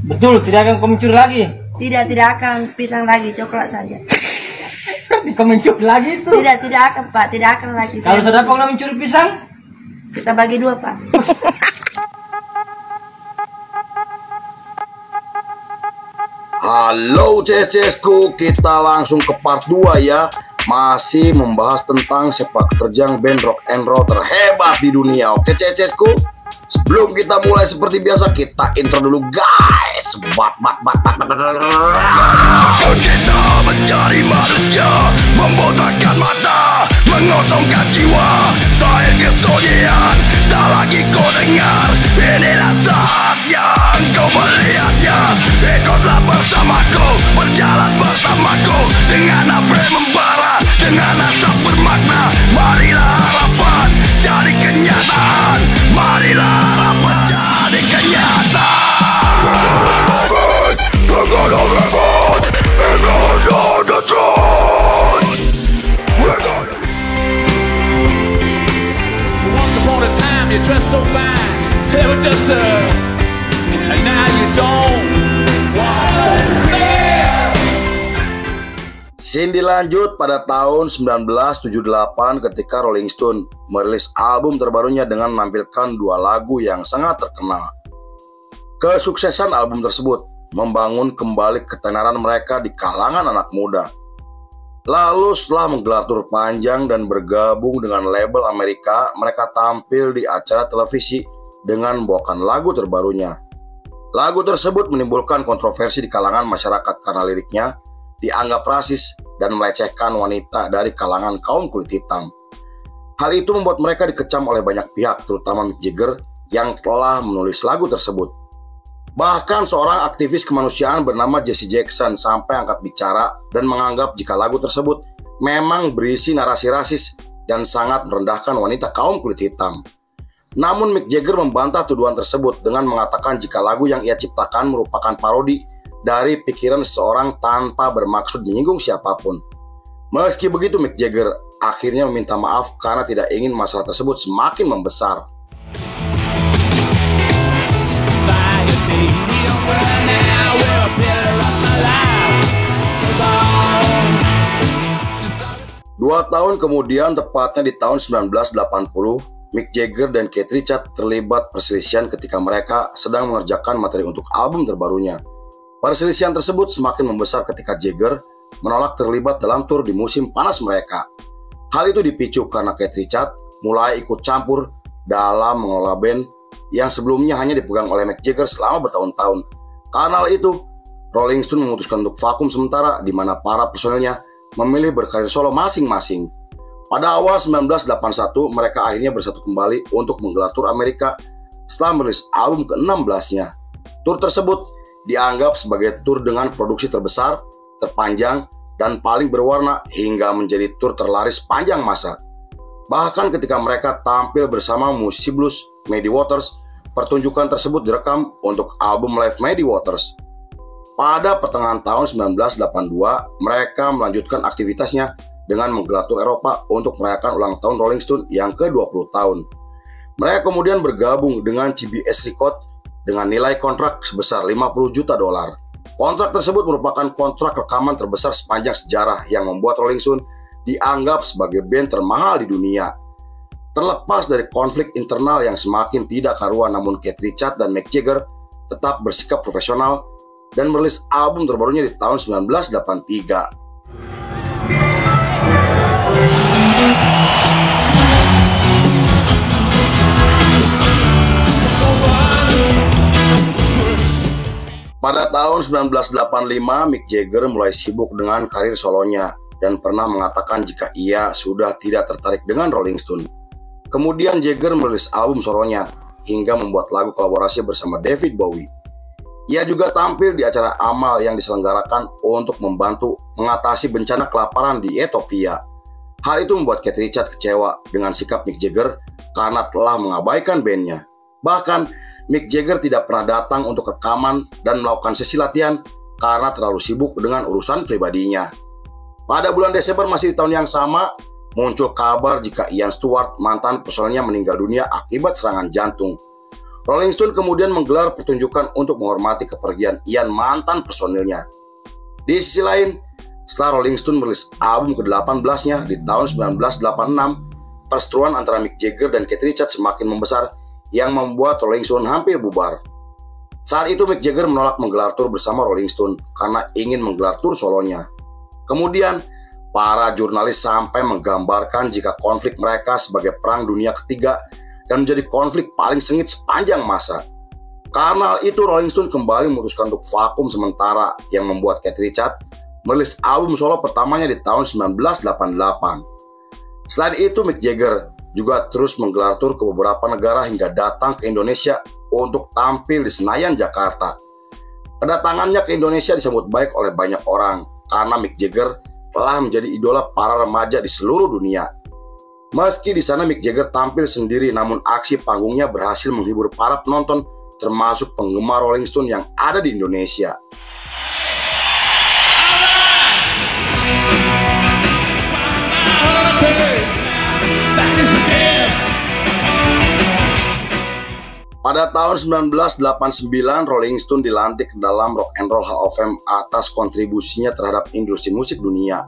Betul, tidak akan kau mencuri lagi. Tidak akan pisang lagi, coklat saja. Kau mencuri lagi itu. Tidak akan Pak, tidak akan lagi. Kalau sudah pernah mencuri pisang, kita bagi 2 Pak. Halo CSku, kita langsung ke part 2 ya. Masih membahas tentang sepak terjang band rock and roll terhebat di dunia. Oke CSku, sebelum kita mulai seperti biasa, kita intro dulu guys. Kita mencari manusia, membotakkan mata, mengosongkan jiwa. Saya kesunyian, tak lagi kau dengar. Inilah saat yang kau melihatnya. Ikutlah bersamaku, berjalan bersamaku, dengan apa membara, dengan asap bermakna. Marilah harapan jadi kenyataan. Marilah harapan jadi kenyataan. Once upon a time you dressed so fine, they were just and now you don't. Scene dilanjut pada tahun 1978 ketika Rolling Stone merilis album terbarunya dengan menampilkan 2 lagu yang sangat terkenal. Kesuksesan album tersebut membangun kembali ketenaran mereka di kalangan anak muda. Lalu setelah menggelar tur panjang dan bergabung dengan label Amerika, mereka tampil di acara televisi dengan membawakan lagu terbarunya. Lagu tersebut menimbulkan kontroversi di kalangan masyarakat karena liriknya dianggap rasis dan melecehkan wanita dari kalangan kaum kulit hitam. Hal itu membuat mereka dikecam oleh banyak pihak, terutama Mick Jagger yang telah menulis lagu tersebut. Bahkan seorang aktivis kemanusiaan bernama Jesse Jackson sampai angkat bicara dan menganggap jika lagu tersebut memang berisi narasi rasis dan sangat merendahkan wanita kaum kulit hitam. Namun Mick Jagger membantah tuduhan tersebut dengan mengatakan jika lagu yang ia ciptakan merupakan parodi dari pikiran seseorang tanpa bermaksud menyinggung siapapun. Meski begitu, Mick Jagger akhirnya meminta maaf karena tidak ingin masalah tersebut semakin membesar. Dua tahun kemudian, tepatnya di tahun 1980, Mick Jagger dan Keith Richards terlibat perselisihan ketika mereka sedang mengerjakan materi untuk album terbarunya. Perselisihan tersebut semakin membesar ketika Jagger menolak terlibat dalam tur di musim panas mereka. Hal itu dipicu karena Keith Richards mulai ikut campur dalam mengelola band yang sebelumnya hanya dipegang oleh Mick Jagger selama bertahun-tahun. Karena hal itu, Rolling Stone memutuskan untuk vakum sementara di mana para personilnya memilih berkarir solo masing-masing. Pada awal 1981, mereka akhirnya bersatu kembali untuk menggelar tur Amerika setelah merilis album ke-16-nya. Tur tersebut dianggap sebagai tur dengan produksi terbesar, terpanjang, dan paling berwarna hingga menjadi tur terlaris sepanjang masa. Bahkan ketika mereka tampil bersama musisi blues Muddy Waters, pertunjukan tersebut direkam untuk album live Muddy Waters. Pada pertengahan tahun 1982, mereka melanjutkan aktivitasnya dengan menggelar tur Eropa untuk merayakan ulang tahun Rolling Stone yang ke-20 tahun. Mereka kemudian bergabung dengan CBS Records dengan nilai kontrak sebesar $50 juta. Kontrak tersebut merupakan kontrak rekaman terbesar sepanjang sejarah yang membuat Rolling Stone dianggap sebagai band termahal di dunia. Terlepas dari konflik internal yang semakin tidak karuan, namun Keith Richards dan Mick Jagger tetap bersikap profesional dan merilis album terbarunya di tahun 1983. Pada tahun 1985, Mick Jagger mulai sibuk dengan karir solonya dan pernah mengatakan jika ia sudah tidak tertarik dengan Rolling Stone. Kemudian Jagger merilis album solonya hingga membuat lagu kolaborasi bersama David Bowie. Ia juga tampil di acara amal yang diselenggarakan untuk membantu mengatasi bencana kelaparan di Ethiopia. Hal itu membuat Keith Richards kecewa dengan sikap Mick Jagger karena telah mengabaikan bandnya. Bahkan Mick Jagger tidak pernah datang untuk rekaman dan melakukan sesi latihan karena terlalu sibuk dengan urusan pribadinya. Pada bulan Desember masih di tahun yang sama, muncul kabar jika Ian Stewart, mantan personelnya, meninggal dunia akibat serangan jantung. Rolling Stone kemudian menggelar pertunjukan untuk menghormati kepergian Ian, mantan personilnya. Di sisi lain, setelah Rolling Stone merilis album ke-18-nya di tahun 1986, perseteruan antara Mick Jagger dan Keith Richards semakin membesar yang membuat Rolling Stone hampir bubar. Saat itu Mick Jagger menolak menggelar tur bersama Rolling Stone karena ingin menggelar tur solonya. Kemudian, para jurnalis sampai menggambarkan jika konflik mereka sebagai Perang Dunia Ketiga dan menjadi konflik paling sengit sepanjang masa. Karena hal itu, Rolling Stone kembali memutuskan untuk vakum sementara yang membuat Keith Richards merilis album solo pertamanya di tahun 1988. Selain itu, Mick Jagger juga terus menggelar tur ke beberapa negara hingga datang ke Indonesia untuk tampil di Senayan, Jakarta. Kedatangannya ke Indonesia disambut baik oleh banyak orang karena Mick Jagger telah menjadi idola para remaja di seluruh dunia. Meski di sana Mick Jagger tampil sendiri, namun aksi panggungnya berhasil menghibur para penonton termasuk penggemar Rolling Stone yang ada di Indonesia. Pada tahun 1989, Rolling Stone dilantik dalam Rock and Roll Hall of Fame atas kontribusinya terhadap industri musik dunia.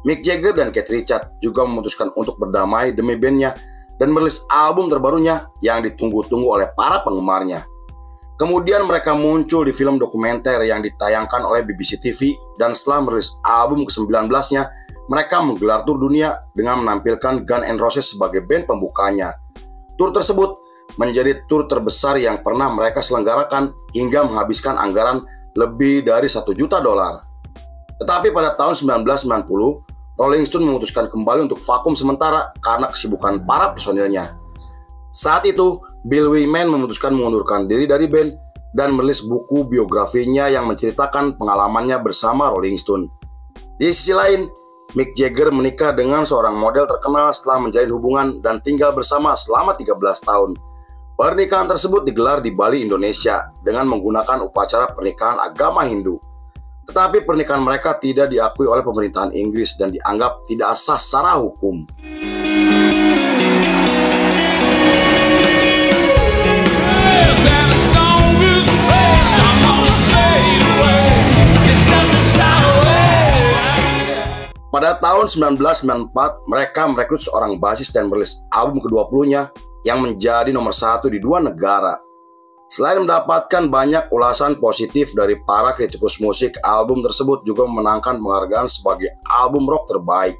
Mick Jagger dan Keith Richards juga memutuskan untuk berdamai demi bandnya dan merilis album terbarunya yang ditunggu-tunggu oleh para penggemarnya. Kemudian mereka muncul di film dokumenter yang ditayangkan oleh BBC TV, dan setelah merilis album ke-19-nya, mereka menggelar tur dunia dengan menampilkan Guns N' Roses sebagai band pembukanya. Tur tersebut menjadi tur terbesar yang pernah mereka selenggarakan hingga menghabiskan anggaran lebih dari $1 juta. Tetapi pada tahun 1990, Rolling Stone memutuskan kembali untuk vakum sementara karena kesibukan para personilnya. Saat itu, Bill Wyman memutuskan mengundurkan diri dari band dan merilis buku biografinya yang menceritakan pengalamannya bersama Rolling Stone. Di sisi lain, Mick Jagger menikah dengan seorang model terkenal setelah menjalin hubungan dan tinggal bersama selama 13 tahun. Pernikahan tersebut digelar di Bali, Indonesia dengan menggunakan upacara pernikahan agama Hindu. Tetapi pernikahan mereka tidak diakui oleh pemerintahan Inggris dan dianggap tidak sah secara hukum. Pada tahun 1994, mereka merekrut seorang basis dan merilis album ke-20-nya yang menjadi nomor 1 di 2 negara. Selain mendapatkan banyak ulasan positif dari para kritikus musik, album tersebut juga memenangkan penghargaan sebagai album rock terbaik.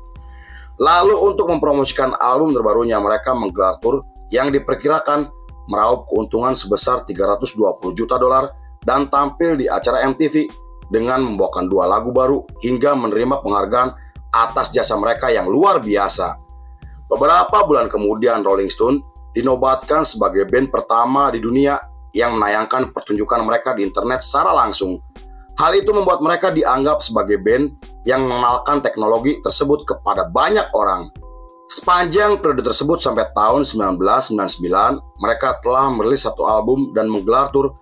Lalu untuk mempromosikan album terbarunya, mereka menggelar tur yang diperkirakan meraup keuntungan sebesar $320 juta dan tampil di acara MTV dengan membawakan 2 lagu baru hingga menerima penghargaan atas jasa mereka yang luar biasa. Beberapa bulan kemudian, Rolling Stone dinobatkan sebagai band pertama di dunia yang menayangkan pertunjukan mereka di internet secara langsung. Hal itu membuat mereka dianggap sebagai band yang mengenalkan teknologi tersebut kepada banyak orang. Sepanjang periode tersebut sampai tahun 1999, mereka telah merilis 1 album dan menggelar tur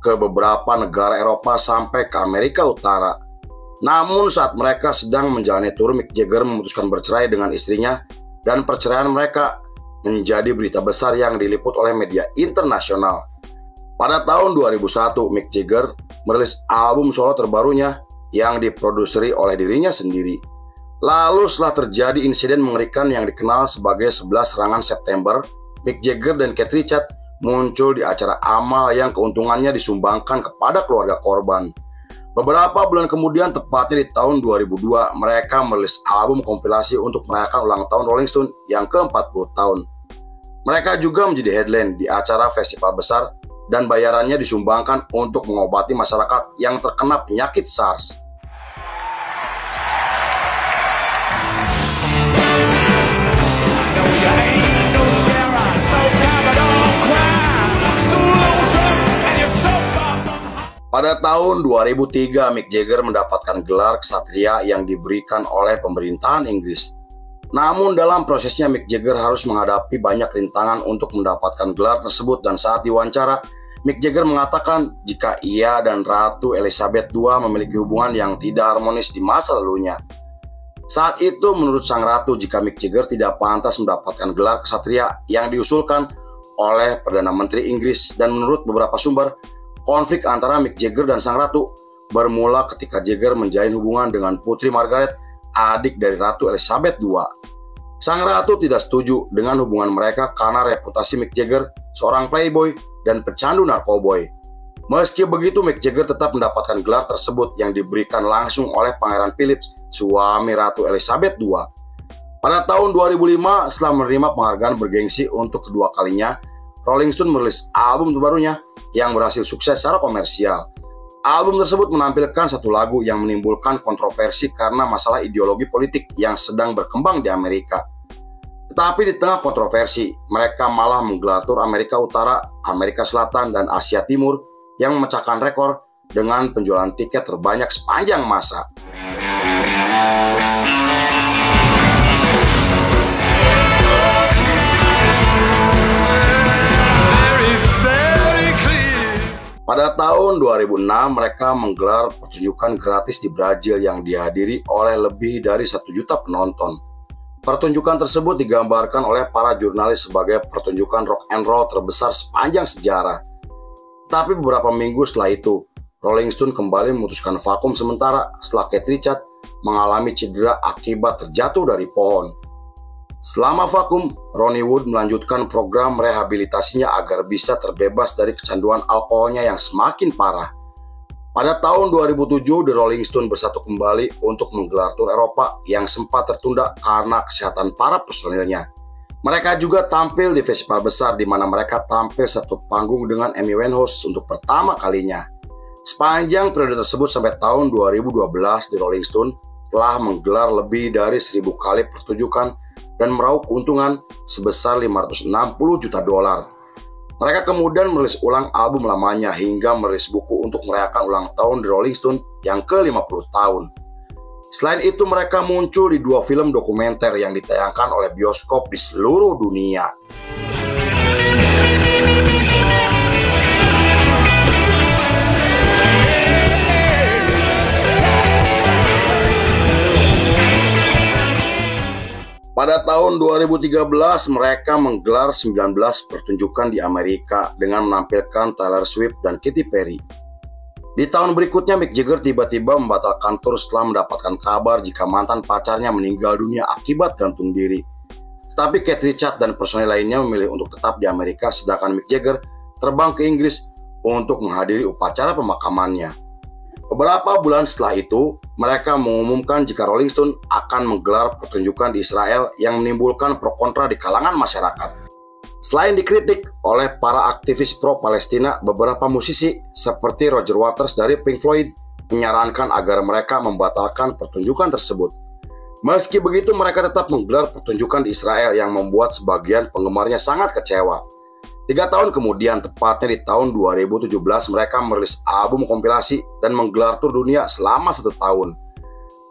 ke beberapa negara Eropa sampai ke Amerika Utara. Namun saat mereka sedang menjalani tur, Mick Jagger memutuskan bercerai dengan istrinya dan perceraian mereka menjadi berita besar yang diliput oleh media internasional. Pada tahun 2001, Mick Jagger merilis album solo terbarunya yang diproduseri oleh dirinya sendiri. Lalu setelah terjadi insiden mengerikan yang dikenal sebagai 11 serangan September, Mick Jagger dan Keith Richards muncul di acara amal yang keuntungannya disumbangkan kepada keluarga korban. Beberapa bulan kemudian, tepatnya di tahun 2002, mereka merilis album kompilasi untuk merayakan ulang tahun Rolling Stone yang ke-40 tahun. Mereka juga menjadi headline di acara festival besar dan bayarannya disumbangkan untuk mengobati masyarakat yang terkena penyakit SARS. Pada tahun 2003, Mick Jagger mendapatkan gelar ksatria yang diberikan oleh pemerintahan Inggris. Namun dalam prosesnya Mick Jagger harus menghadapi banyak rintangan untuk mendapatkan gelar tersebut, dan saat diwawancara, Mick Jagger mengatakan jika ia dan Ratu Elizabeth II memiliki hubungan yang tidak harmonis di masa lalunya. Saat itu menurut sang ratu, jika Mick Jagger tidak pantas mendapatkan gelar ksatria yang diusulkan oleh Perdana Menteri Inggris, dan menurut beberapa sumber, konflik antara Mick Jagger dan sang ratu bermula ketika Jagger menjalin hubungan dengan Putri Margaret, adik dari Ratu Elizabeth II. Sang ratu tidak setuju dengan hubungan mereka karena reputasi Mick Jagger seorang playboy dan pecandu narkoboy. Meski begitu, Mick Jagger tetap mendapatkan gelar tersebut yang diberikan langsung oleh Pangeran Philip, suami Ratu Elizabeth II. Pada tahun 2005, setelah menerima penghargaan bergengsi untuk kedua kalinya, Rolling Stone merilis album terbarunya yang berhasil sukses secara komersial. Album tersebut menampilkan satu lagu yang menimbulkan kontroversi karena masalah ideologi politik yang sedang berkembang di Amerika. Tetapi di tengah kontroversi, mereka malah menggelar tur Amerika Utara, Amerika Selatan, dan Asia Timur yang memecahkan rekor dengan penjualan tiket terbanyak sepanjang masa. Pada tahun 2006, mereka menggelar pertunjukan gratis di Brazil yang dihadiri oleh lebih dari 1 juta penonton. Pertunjukan tersebut digambarkan oleh para jurnalis sebagai pertunjukan rock and roll terbesar sepanjang sejarah. Tapi beberapa minggu setelah itu, Rolling Stone kembali memutuskan vakum sementara setelah Keith Richards mengalami cedera akibat terjatuh dari pohon. Selama vakum, Ronnie Wood melanjutkan program rehabilitasinya agar bisa terbebas dari kecanduan alkoholnya yang semakin parah. Pada tahun 2007, The Rolling Stone bersatu kembali untuk menggelar tur Eropa yang sempat tertunda karena kesehatan para personilnya. Mereka juga tampil di festival besar di mana mereka tampil satu panggung dengan Amy Winehouse untuk pertama kalinya. Sepanjang periode tersebut sampai tahun 2012, The Rolling Stone telah menggelar lebih dari 1.000 kali pertunjukan dan meraup keuntungan sebesar $560 juta. Mereka kemudian merilis ulang album lamanya hingga merilis buku untuk merayakan ulang tahun The Rolling Stone yang ke-50 tahun. Selain itu, mereka muncul di 2 film dokumenter yang ditayangkan oleh bioskop di seluruh dunia. Pada tahun 2013, mereka menggelar 19 pertunjukan di Amerika dengan menampilkan Taylor Swift dan Katy Perry. Di tahun berikutnya, Mick Jagger tiba-tiba membatalkan tur setelah mendapatkan kabar jika mantan pacarnya meninggal dunia akibat gantung diri. Tetapi Keith Richards dan personel lainnya memilih untuk tetap di Amerika, sedangkan Mick Jagger terbang ke Inggris untuk menghadiri upacara pemakamannya. Beberapa bulan setelah itu, mereka mengumumkan jika Rolling Stone akan menggelar pertunjukan di Israel yang menimbulkan pro kontra di kalangan masyarakat. Selain dikritik oleh para aktivis pro-Palestina, beberapa musisi seperti Roger Waters dari Pink Floyd menyarankan agar mereka membatalkan pertunjukan tersebut. Meski begitu, mereka tetap menggelar pertunjukan di Israel yang membuat sebagian penggemarnya sangat kecewa. 3 tahun kemudian, tepatnya di tahun 2017, mereka merilis album kompilasi dan menggelar tur dunia selama 1 tahun.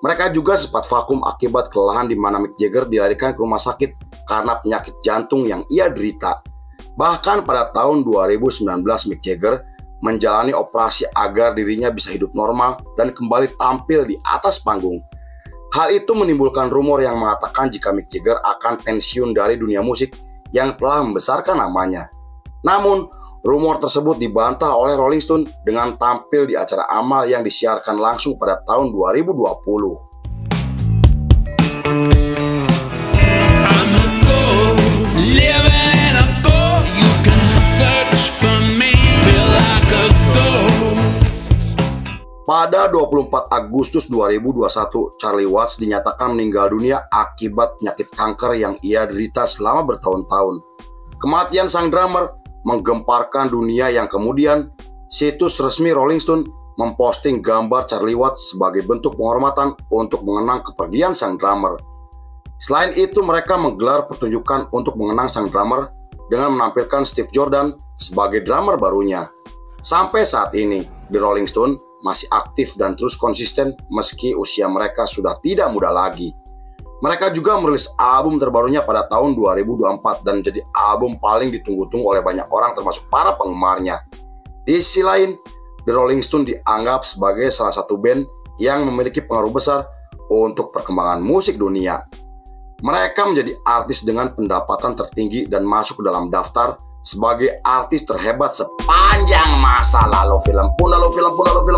Mereka juga sempat vakum akibat kelelahan di mana Mick Jagger dilarikan ke rumah sakit karena penyakit jantung yang ia derita. Bahkan pada tahun 2019, Mick Jagger menjalani operasi agar dirinya bisa hidup normal dan kembali tampil di atas panggung. Hal itu menimbulkan rumor yang mengatakan jika Mick Jagger akan pensiun dari dunia musik yang telah membesarkan namanya. Namun, rumor tersebut dibantah oleh Rolling Stone dengan tampil di acara amal yang disiarkan langsung pada tahun 2020. Pada 24 Agustus 2021, Charlie Watts dinyatakan meninggal dunia akibat penyakit kanker yang ia derita selama bertahun-tahun. Kematian sang drummer menggemparkan dunia yang kemudian situs resmi Rolling Stone memposting gambar Charlie Watts sebagai bentuk penghormatan untuk mengenang kepergian sang drummer. Selain itu, mereka menggelar pertunjukan untuk mengenang sang drummer dengan menampilkan Steve Jordan sebagai drummer barunya. Sampai saat ini, The Rolling Stone masih aktif dan terus konsisten meski usia mereka sudah tidak muda lagi. Mereka juga merilis album terbarunya pada tahun 2024 dan menjadi album paling ditunggu-tunggu oleh banyak orang termasuk para penggemarnya. Di sisi lain, The Rolling Stone dianggap sebagai salah satu band yang memiliki pengaruh besar untuk perkembangan musik dunia. Mereka menjadi artis dengan pendapatan tertinggi dan masuk ke dalam daftar sebagai artis terhebat sepanjang masa. Lalu film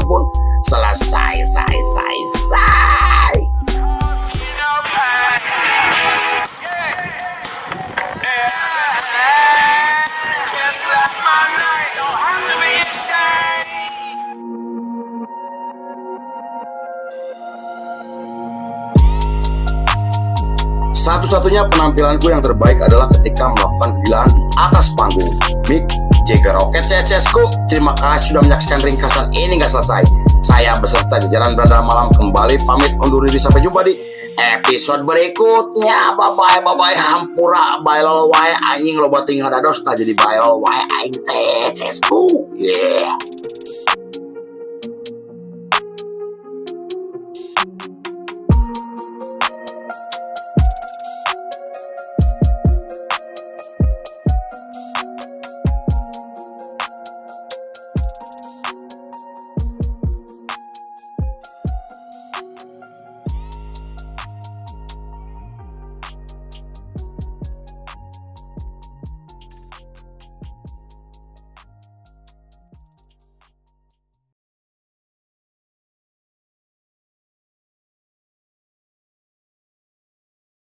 pun selesai. Satu-satunya penampilanku yang terbaik adalah ketika melakukan kegilaan di atas panggung. Mick Jagger. Oke CSSku, terima kasih sudah menyaksikan ringkasan ini nggak selesai. Saya beserta jajaran Beranda Malam kembali pamit undur diri, sampai jumpa di episode berikutnya. Bye-bye hampura, bye lolo wae anjing lo buat tinggal dados tak jadi bye lolo wae aing teh CSku. Yeah.